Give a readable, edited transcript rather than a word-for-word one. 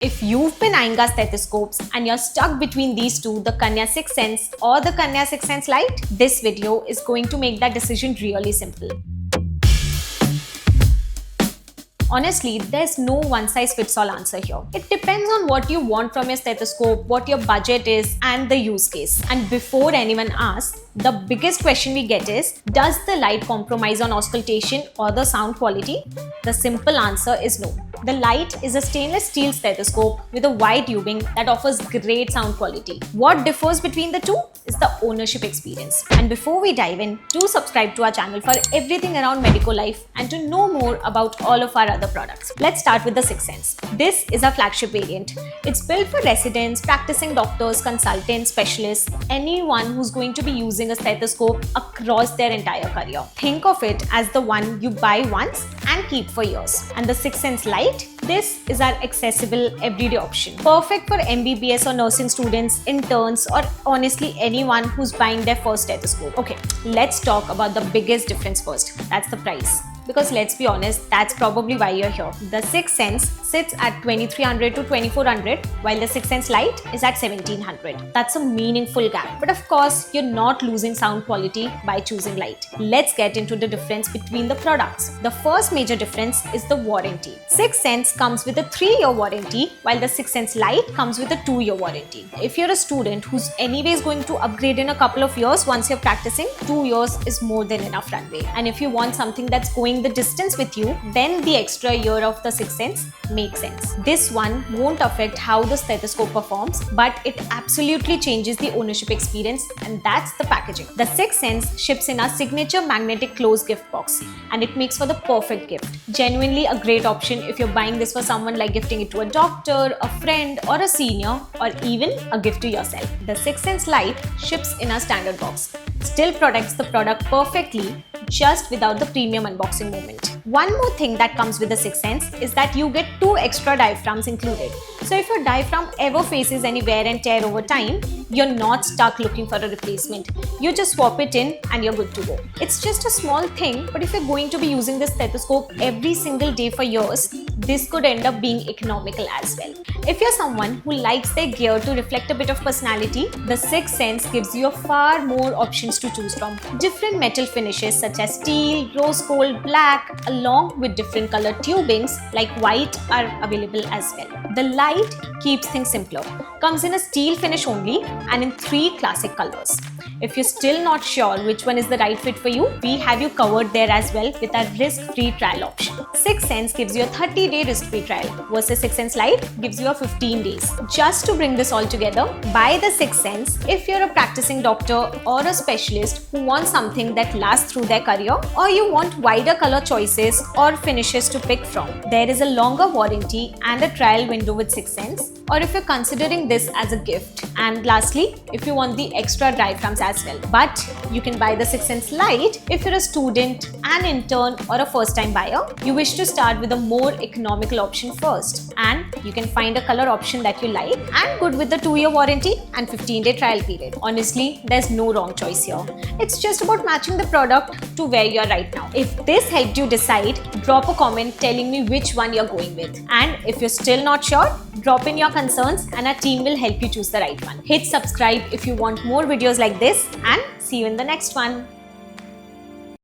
If you've been eyeing our stethoscopes and you're stuck between these two, the Kanya 6 Sense or the Kanya 6 Sense Lite, this video is going to make that decision really simple. Honestly, there's no one-size-fits-all answer here. It depends on what you want from your stethoscope, what your budget is, and the use case. And before anyone asks, the biggest question we get is, does the Lite compromise on auscultation or the sound quality? The simple answer is no. The Lite is a stainless steel stethoscope with a wide tubing that offers great sound quality. What differs between the two is the ownership experience. And before we dive in, do subscribe to our channel for everything around medical life and to know more about all of our other products. Let's start with the 6 Sense. This is a flagship variant. It's built for residents, practicing doctors, consultants, specialists, anyone who's going to be using a stethoscope across their entire career. Think of it as the one you buy once and keep for years. And the 6 Sense Lite, this is our accessible everyday option. Perfect for MBBS or nursing students, interns, or honestly anyone who's buying their first stethoscope. Okay, let's talk about the biggest difference first. That's the price. Because let's be honest, that's probably why you're here. The 6 Sense sits at 2300 to 2400 while the 6 Sense Lite is at 1700. That's a meaningful gap. But of course, you're not losing sound quality by choosing Lite. Let's get into the difference between the products. The first major difference is the warranty. 6 Sense comes with a 3-year warranty while the 6 Sense Lite comes with a 2-year warranty. If you're a student who's anyways going to upgrade in a couple of years once you're practicing, 2 years is more than enough runway. And if you want something that's going the distance with you, then the extra year of the 6 Sense makes sense. This one won't affect how the stethoscope performs, but it absolutely changes the ownership experience, and that's the packaging. The 6 Sense ships in our signature magnetic closed gift box, and it makes for the perfect gift. Genuinely a great option if you're buying this for someone, like gifting it to a doctor, a friend, or a senior, or even a gift to yourself. The 6 Sense Lite ships in our standard box. Still protects the product perfectly, just without the premium unboxing moment. One more thing that comes with the 6 Sense is that you get 2 extra diaphragms included. So if your diaphragm ever faces any wear and tear over time, you're not stuck looking for a replacement. You just swap it in and you're good to go. It's just a small thing, but if you're going to be using this stethoscope every single day for years, this could end up being economical as well. If you're someone who likes their gear to reflect a bit of personality, the 6 Sense gives you far more options to choose from. Different metal finishes such as steel, rose gold, black, along with different color tubings like white are available as well. The Lite keeps things simpler. Comes in a steel finish only and in 3 classic colors. If you're still not sure which one is the right fit for you, we have you covered there as well with our risk-free trial option. 6 Sense gives you a 30-day risk-free trial versus 6 Sense Lite gives you a 15 days. Just to bring this all together, buy the 6 Sense if you're a practicing doctor or a specialist who wants something that lasts through their career, or you want wider color choices or finishes to pick from. There is a longer warranty and a trial window with 6 Sense, or if you're considering this as a gift. And lastly, if you want the extra diaphragms as well. But you can buy the 6 Sense Lite if you're a student, an intern, or a first-time buyer. You wish to start with a more economical option first, and you can find a color option that you like and good with the 2-year warranty and 15-day trial period. Honestly, there's no wrong choice here. It's just about matching the product to where you're right now. If this helped you decide, drop a comment telling me which one you're going with. And if you're still not sure, drop in your concerns and our team will help you choose the right one. Hit subscribe if you want more videos like this, and see you in the next one.